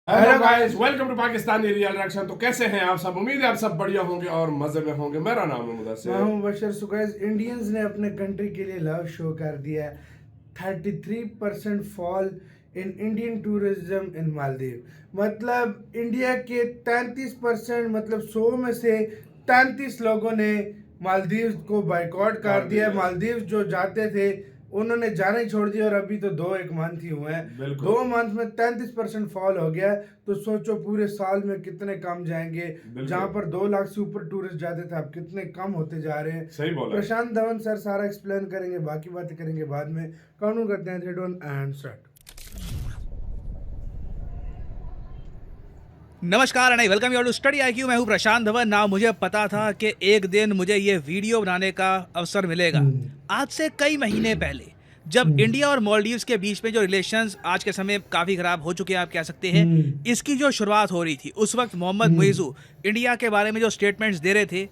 Hello guys, welcome to Pakistani real reaction. तो कैसे हैं आप सब? उम्मीद है आप सब बढ़िया होंगे और मजे में होंगे। मेरा नाम है मैं मुदस्सिर। हूं बशर। सो गाइस, इंडियंस ने अपने कंट्री के लिए लव शो कर दिया है। 33% fall in Indian tourism in Maldives. मतलब इंडिया के 33%, मतलब 100 में से 33 लोगों ने मालदीव को बाइकआउट कर दिया है। मालदीव जो जाते थे उन्होंने जाना ही छोड़ दिया, और अभी तो 2 एक मंथ ही हुए हैं। बिल्कुल 2 मंथ में 33% फॉल हो गया है। तो सोचो पूरे साल में कितने कम जाएंगे। जहां बिल्कुल पर 2 लाख से ऊपर टूरिस्ट जाते थे, अब कितने कम होते जा रहे हैं। सही तो बोला है। प्रशांत धवन सर सारा एक्सप्लेन करेंगे, बाकी बातें करेंगे बाद में। काउंट करते हैं 3 2 एंड स्टार्ट। नमस्कार and welcome you to study IQ. मैं हूं प्रशांत धवन। ना मुझे पता था कि एक दिन मुझे ये वीडियो बनाने का अवसर मिलेगा। आज से कई महीने पहले जब इंडिया और मालदीव्स के बीच में जो रिलेशंस आज के समय काफ़ी ख़राब हो चुके हैं, आप कह सकते हैं, इसकी जो शुरुआत हो रही थी, उस वक्त मोहम्मद मुइज़ू इंडिया के बारे में जो स्टेटमेंट्स दे रहे थे,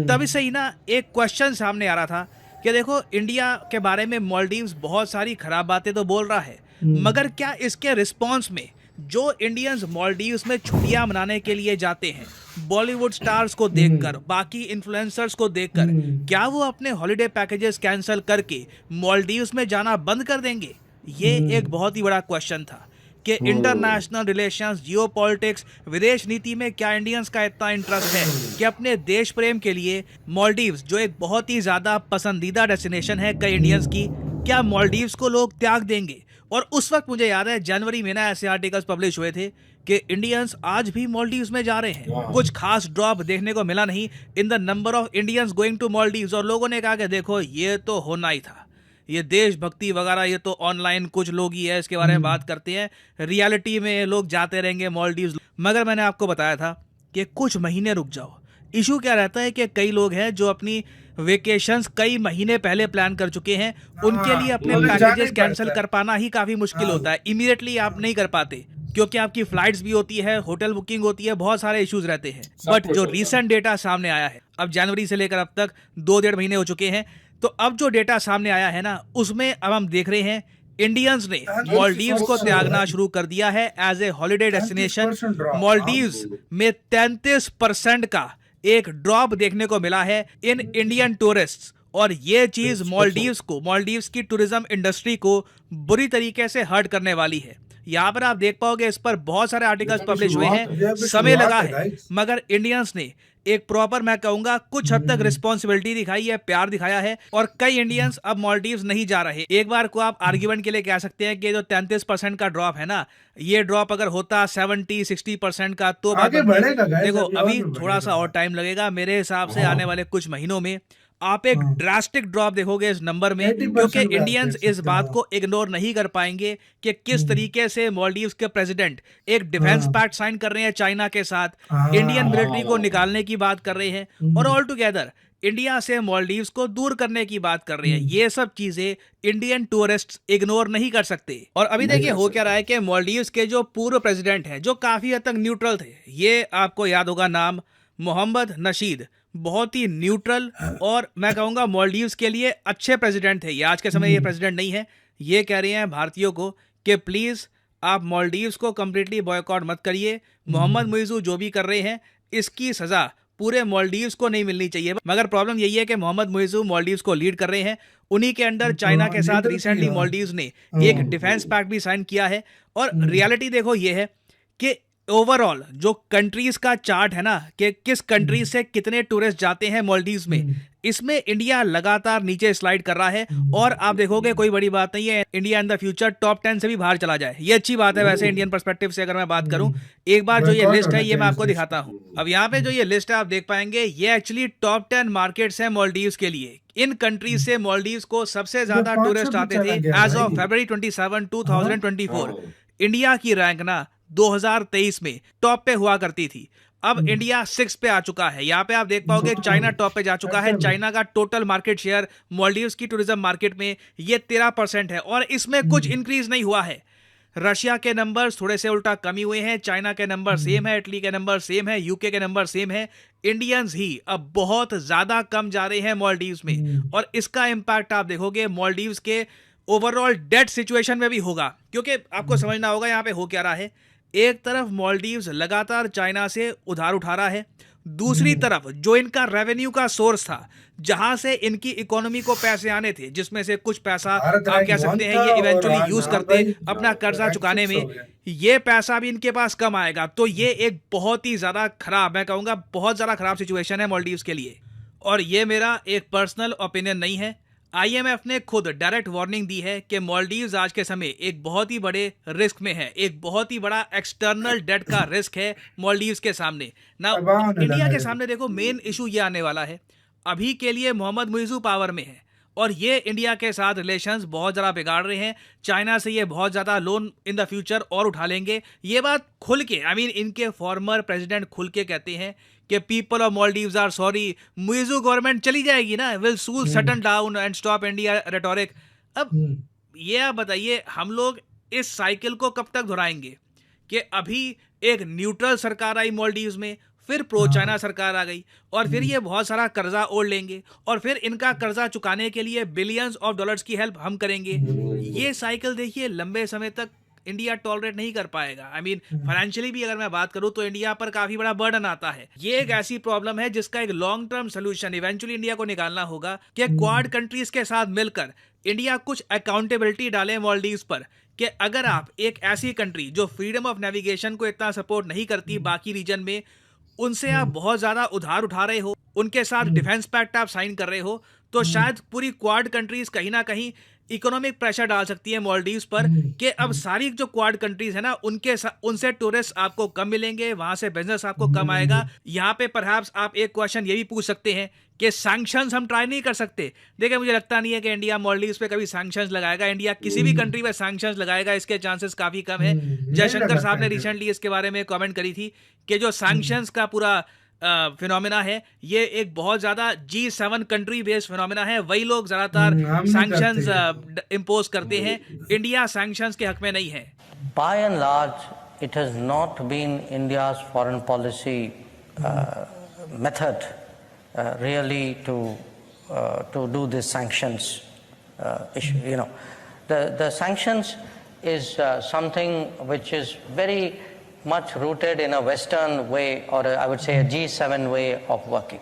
तभी से ही ना एक क्वेश्चन सामने आ रहा था कि देखो, इंडिया के बारे में मालदीव्स बहुत सारी ख़राब बातें तो बोल रहा है, मगर क्या इसके रिस्पॉन्स में जो इंडियंस मालदीव्स में छुट्टियां मनाने के लिए जाते हैं, बॉलीवुड स्टार्स को देखकर, बाकी इन्फ्लुएंसर्स को देखकर, क्या वो अपने हॉलिडे पैकेजेस कैंसिल करके मालदीव्स में जाना बंद कर देंगे? ये एक बहुत ही बड़ा क्वेश्चन था कि इंटरनेशनल रिलेशंस, जियोपॉलिटिक्स, विदेश नीति में क्या इंडियंस का इतना इंटरेस्ट है कि अपने देश प्रेम के लिए मालदीव्स, जो एक बहुत ही ज़्यादा पसंदीदा डेस्टिनेशन है कई इंडियंस की, क्या मालदीव्स को लोग त्याग देंगे? और उस वक्त मुझे याद है जनवरी में ना ऐसे आर्टिकल्स पब्लिश हुए थे कि इंडियंस आज भी मालदीव्स में जा रहे हैं। कुछ खास ड्रॉप देखने को मिला नहीं in the number of Indians going to Maldives. और लोगों ने कहा कि देखो, ये तो होना ही था, ये देशभक्ति वगैरह ये तो ऑनलाइन कुछ लोग ही है इसके बारे में बात करते हैं, रियलिटी में लोग जाते रहेंगे मालदीव्स। मगर मैंने आपको बताया था कि कुछ महीने रुक जाओ। इशू क्या रहता है कि कई लोग हैं जो अपनी वेकेशंस कई महीने पहले प्लान कर चुके हैं, उनके लिए अपने उन्हें जाना पैकेजेस ही कैंसिल पड़ता है। कर पाना ही काफ़ी मुश्किल हाँ। होता है। इमीडिएटली आप नहीं कर पाते क्योंकि आपकी फ्लाइट्स भी होती है, होटल बुकिंग होती है, बहुत सारे इश्यूज रहते हैं। सब बट कुछ जो होता है। रीसेंट डेटा सामने आया है, अब जनवरी से लेकर अब तक 2 डेढ़ महीने हो चुके हैं, तो अब जो डेटा सामने आया है ना, उसमें अब हम देख रहे हैं इंडियंस ने मालदीव्स को त्यागना शुरू कर दिया है as a holiday destination. 33% drop. हाँ। मालदीव्स में 33% का एक ड्रॉप देखने को मिला है इन इंडियन टूरिस्ट्स। और ये चीज मालदीव्स की टूरिज्म इंडस्ट्री को बुरी तरीके से हर्ट करने वाली है। यहाँ पर आप देख पाओगे, इस पर बहुत सारे आर्टिकल्स पब्लिश हुए हैं, ये अभी समय शुरुआत लगा है है, गाइस। मगर इंडियंस ने एक प्रॉपर, मैं कहूंगा कुछ हद तक रिस्पॉन्सिबिलिटी दिखाई है, प्यार दिखाया है, और कई इंडियंस अब मालदीव्स नहीं जा रहे। एक बार को आप आर्ग्यूमेंट के लिए कह सकते हैं कि जो 33% का ड्रॉप है ना, ये ड्रॉप अगर होता 70-60% का तो बात आगे बनती। बढ़ेगा गाइस, देखो, अभी और अभी भी थोड़ा सा और बढ़ेगा। टाइम लगेगा मेरे हिसाब से, आने वाले कुछ महीनों में आप एक ड्रास्टिक ड्रॉप देखोगे इस नंबर में, क्योंकि 80% पे आप इंडियंस देख इस सकते बात हो। को इग्नोर नहीं कर पाएंगे कि किस तरीके से मालदीव्स के प्रेसिडेंट एक डिफेंस हाँ। पैक्ट साइन कर रहे हैं चाइना के साथ, इंडियन हाँ। मिलिट्री को निकालने की बात कर रहे हैं, और ऑल टुगेदर इंडिया से मालदीव्स को दूर करने की बात कर रहे हैं। ये सब चीजें इंडियन टूरिस्ट इग्नोर नहीं कर सकते। और अभी नहीं देखिए कर हो क्या रहा सकते। है कि मालदीव्स के जो पूर्व प्रेसिडेंट हैं, जो काफी हद तक न्यूट्रल थे, ये आपको याद होगा नाम, मोहम्मद नशीद, बहुत ही न्यूट्रल और मैं कहूँगा मालदीव्स के लिए अच्छे प्रेसिडेंट थे। ये आज के समय ये प्रेसिडेंट नहीं है। ये कह रहे हैं भारतीयों को कि प्लीज़ आप मालदीव्स को कम्प्लीटली बॉयकॉट मत करिए। मोहम्मद मुइज़ू जो भी कर रहे हैं, इसकी सज़ा पूरे मालदीव्स को नहीं मिलनी चाहिए। मगर प्रॉब्लम यही है कि मोहम्मद मुइज़ू मालदीव्स को लीड कर रहे हैं, उन्हीं के अंडर चाइना के साथ लीडर भी रिसेंटली है। मालदीव्स ने एक डिफेंस पैक्ट भी साइन किया है। और रियलिटी देखो ये है कि ओवरऑल जो कंट्रीज का चार्ट है ना, कि किस कंट्रीज से कितने टूरिस्ट जाते हैं मालदीव्स में, इसमें इंडिया लगातार नीचे स्लाइड कर रहा है। और आप देखोगे कोई बड़ी बात नहीं है, India in the future top 10 से भी बाहर चला जाए, ये अच्छी बात है। वैसे इंडियन पर्सपेक्टिव से अगर मैं बात करूं, एक बार जो ये बॉयकॉट लिस्ट है होना ये मैं चाहिए इस आपको देश दिखाता का। हूं। अब यहाँ पे जो ये लिस्ट है आप देख पाएंगे, ये एक्चुअली टॉप 10 मार्केट्स हैं मालदीव्स के लिए। इन कंट्रीज से मालदीव्स को सबसे जो ज्यादा 500 टूरिस्ट पे आते चला थे गया एज ऑफ भाई। फरवरी 27 हाँ। 2024। इंडिया की रैंक ना 2023 में टॉप पे हुआ करती थी, अब इंडिया 6 पे आ चुका है। यहाँ पे आप देख पाओगे चाइना टॉप पे जा चुका है। चाइना का टोटल मार्केट शेयर मालदीव्स की टूरिज्म मार्केट में ये 13% है, और इसमें कुछ इंक्रीज नहीं हुआ है। रशिया के नंबर्स थोड़े से उल्टा कमी हुए हैं, चाइना के नंबर सेम है, इटली के नंबर सेम है, यूके के नंबर सेम है। इंडियंस ही अब बहुत ज्यादा कम जा रहे हैं मालदीव्स में, और इसका इंपैक्ट आप देखोगे मालदीव्स के ओवरऑल डेट सिचुएशन में भी होगा। क्योंकि आपको समझना होगा यहाँ पे हो क्या रहा है, एक तरफ मालदीव्स लगातार चाइना से उधार उठा रहा है, दूसरी तरफ जो इनका रेवेन्यू का सोर्स था, जहां से इनकी इकोनॉमी को पैसे आने थे, जिसमें से कुछ पैसा भारत आप कह रैंक सकते 1 हैं था ये और इवेंचुअली आज यूज हाँ करते भाई अपना कर्जा रैंक चुकाने 6 हो में, गया। ये पैसा भी इनके पास कम आएगा। तो ये एक बहुत ही ज्यादा खराब, मैं कहूंगा बहुत ज्यादा खराब सिचुएशन है मालदीव्स के लिए। और ये मेरा एक पर्सनल ओपिनियन नहीं है, आईएमएफ ने खुद डायरेक्ट वार्निंग दी है कि मालदीव्स आज के समय एक बहुत ही बड़े रिस्क में है, एक बहुत ही बड़ा एक्सटर्नल डेट का रिस्क है मालदीव्स के सामने ना। तबाह होने इंडिया लगा के है। सामने देखो मेन इशू ये आने वाला है, अभी के लिए मोहम्मद मुइज़ू पावर में है और ये इंडिया के साथ रिलेशंस बहुत ज़्यादा बिगाड़ रहे हैं। चाइना से ये बहुत ज़्यादा लोन इन द फ्यूचर और उठा लेंगे। ये बात खुल के इनके फॉर्मर प्रेसिडेंट खुल के कहते हैं कि people of Maldives are sorry, Muizzu government चली जाएगी ना, will soon shutting down and stop India rhetoric. अब ये आप बताइए हम लोग इस साइकिल को कब तक दोहराएंगे कि अभी एक न्यूट्रल सरकार आई मालदीव्स में, फिर प्रो चाइना सरकार आ गई और फिर ये बहुत सारा कर्जा ओढ़ लेंगे और फिर इनका कर्जा चुकाने के लिए बिलियंस ऑफ डॉलर्स की हेल्प हम करेंगे। ये साइकिल देखिए लंबे समय तक इंडिया टॉलरेट नहीं कर पाएगा। फाइनेंशियली भी अगर मैं बात करूं तो इंडिया पर काफी बड़ा बर्डन आता है। ये एक ऐसी प्रॉब्लम है जिसका एक long term solution eventually India को निकालना होगा कि क्वाड कंट्रीज के साथ मिलकर इंडिया कुछ अकाउंटेबिलिटी डाले मालदीव्स पर कि अगर आप एक ऐसी कंट्री जो फ्रीडम ऑफ नेविगेशन को इतना सपोर्ट नहीं करती बाकी रीजन में, उनसे आप बहुत ज्यादा उधार उठा रहे हो, उनके साथ डिफेंस पैक्ट आप साइन कर रहे हो, तो शायद पूरी क्वाड कंट्रीज कहीं ना कहीं इकोनॉमिक प्रेशर डाल सकती है मालदीव्स पर कि अब सारी जो क्वाड कंट्रीज है ना उनसे टूरिस्ट आपको कम मिलेंगे, वहां से बिजनेस आपको कम आएगा। यहाँ पे परहैप्स आप एक क्वेश्चन ये भी पूछ सकते हैं कि सैंक्शंस हम ट्राई नहीं कर सकते। देखिए मुझे लगता नहीं है कि इंडिया मालदीव्स पे कभी सैंक्शंस लगाएगा, इंडिया किसी भी कंट्री पे सैंक्शंस लगाएगा, इसके चांसेस काफी कम है। जयशंकर साहब ने रिसेंटली इसके बारे में कमेंट करी थी कि जो सैंक्शंस का पूरा फिनोमेना है ये एक बहुत ज्यादा G7 कंट्री बेस्ड फिनोमेना है, वही लोग ज्यादातर सैंक्शंस इम्पोज करते हैं, इंडिया सैंक्शंस के हक में नहीं है। By and large, it has not been India's foreign policy method really to do this sanctions issue. You know, the sanctions is something which is very much rooted in a Western way, or I would say a G7 way of working,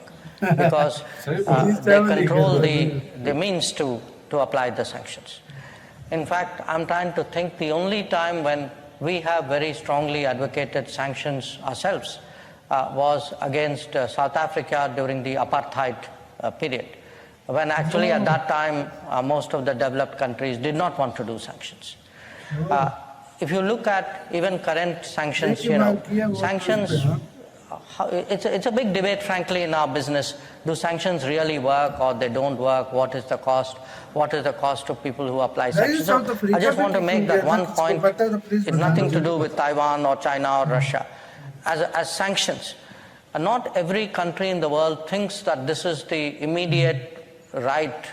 because they control the means to apply the sanctions. In fact, I'm trying to think the only time when we have very strongly advocated sanctions ourselves was against South Africa during the apartheid period, when actually at that time most of the developed countries did not want to do sanctions. If you look at even current sanctions, you know, sanctions, it's a big debate, frankly, in our business. Do sanctions really work or they don't work? What is the cost? What is the cost to people who apply sanctions? So I just want to make that one point. It's nothing to do with Taiwan or China or Russia. As sanctions, not every country in the world thinks that this is the immediate, right,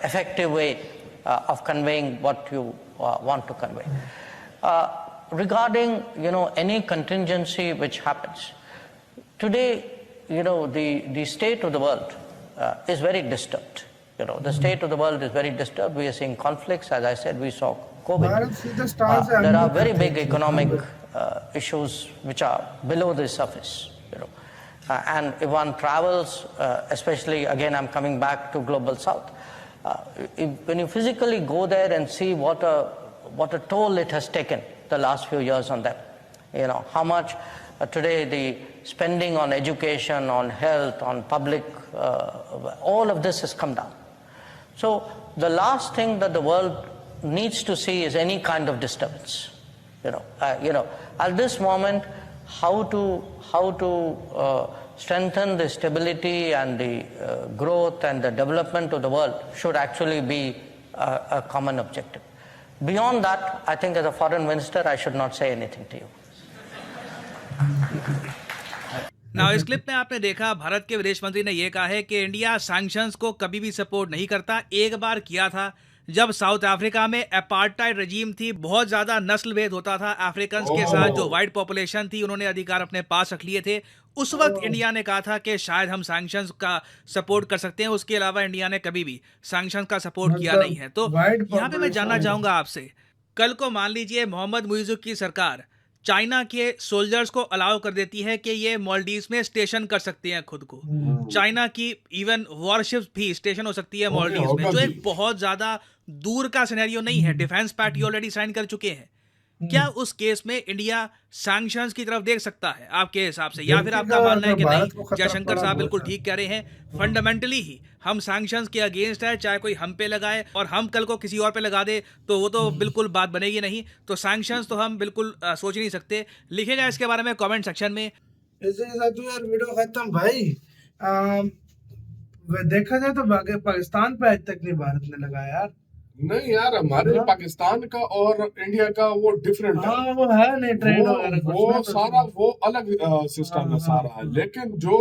effective way of conveying what you want to convey. Regarding, you know, any contingency which happens, today, you know, the state of the world is very disturbed. You know, the state of the world is very disturbed. We are seeing conflicts. As I said, we saw COVID. There are very big economic issues which are below the surface. You know, and if one travels, especially again, I'm coming back to Global South. When you physically go there and see what a toll it has taken the last few years on them, you know, how much today the spending on education, on health, on public, all of this has come down. So the last thing that the world needs to see is any kind of disturbance. You know, at this moment, how to strengthen the stability and the growth and the development of the world should actually be a common objective. Beyond that, I think as a foreign minister, I should not say anything to you. Now, इस clip में आपने देखा भारत के विदेश मंत्री ने यह कहा है कि इंडिया सैंक्शंस को कभी भी सपोर्ट नहीं करता। एक बार किया था जब साउथ अफ्रीका में अपार्टाइड रजीम थी, बहुत ज्यादा नस्ल भेद होता था अफ्रीकन्स के साथ, जो व्हाइट पॉपुलेशन थी उन्होंने अधिकार अपने पास रख लिए थे। उस वक्त इंडिया ने कहा था कि शायद हम सैंक्शंस का सपोर्ट कर सकते हैं, उसके अलावा इंडिया ने कभी भी सैंक्शंस का सपोर्ट किया नहीं है। तो यहाँ पे मैं जानना चाहूंगा आपसे, कल को मान लीजिए मोहम्मद मुइज़ू की सरकार चाइना के सोल्जर्स को अलाउ कर देती है कि ये मालदीव्स में स्टेशन कर सकते हैं खुद को। चाइना की इवन वॉरशिप्स भी स्टेशन हो सकती है मालदीव्स में, जो एक बहुत ज्यादा दूर का सिनेरियो नहीं है। डिफेंस पैक्ट ऑलरेडी साइन कर चुके हैं। क्या उस केस में इंडिया सैंक्शंस की तरफ देख सकता है आपके हिसाब से, या फिर आपका मानना है कि नहीं? जयशंकर साहब बिल्कुल ठीक कह रहे हैं, फंडामेंटली ही हम सैंक्शंस के अगेंस्ट है, चाहे कोई हम पे लगाए और हम कल को किसी और पे लगा दे तो वो तो बिल्कुल बात बनेगी नहीं। तो सैंक्शंस तो हम बिल्कुल सोच ही नहीं सकते। लिखेगा इसके बारे में कमेंट सेक्शन में। इसके साथ यार वीडियो खत्म भाई। देखा जाए तो पाकिस्तान पे आज तक नहीं भारत ने लगाया यार। नहीं यार, हमारे पाकिस्तान का और इंडिया का वो डिफरेंट है। हाँ वो है नहीं, ट्रेड वगैरह कुछ वो ना तो सारा वो अलग सिस्टम है सारा है। लेकिन जो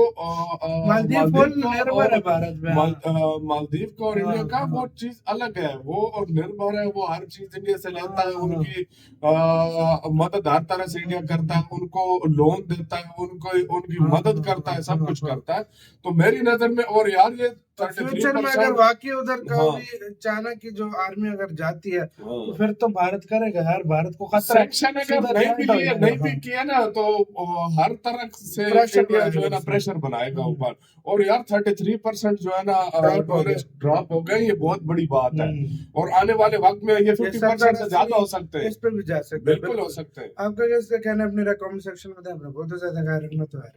मालदीव फुल निर्भर है भारत में। मालदीव का और इंडिया का वो चीज अलग है। वो और निर्भर है, वो हर चीज इंडिया से लेता है, उनकी मदद हर तरह से इंडिया करता है, उनको लोन देता है, उनको उनकी मदद करता है, सब कुछ करता है। तो मेरी नजर में और यार ये फ्यूचर में अगर वाकई उधर का भी चाइना की जो आर्मी अगर जाती है तो फिर तो भारत करेगा यार। भारत को खतरा है। सेक्शन अगर नहीं भी किया ना तो हर तरह से इंडिया जो है ना प्रेशर बनाएगा ऊपर। और यार 33% जो है ना टूरिस्ट ड्रॉप हो गए, ये बहुत बड़ी बात है। और आने वाले वक्त में ये 50% से ज्यादा हो सकते हैं। इस पे भी जा सकते हैं, बिल्कुल हो सकते हैं। आपका कैसे कहना है अपने कमेंट सेक्शन में बताएं। अपना बहुत ज्यादा ख्याल रखना। तो यार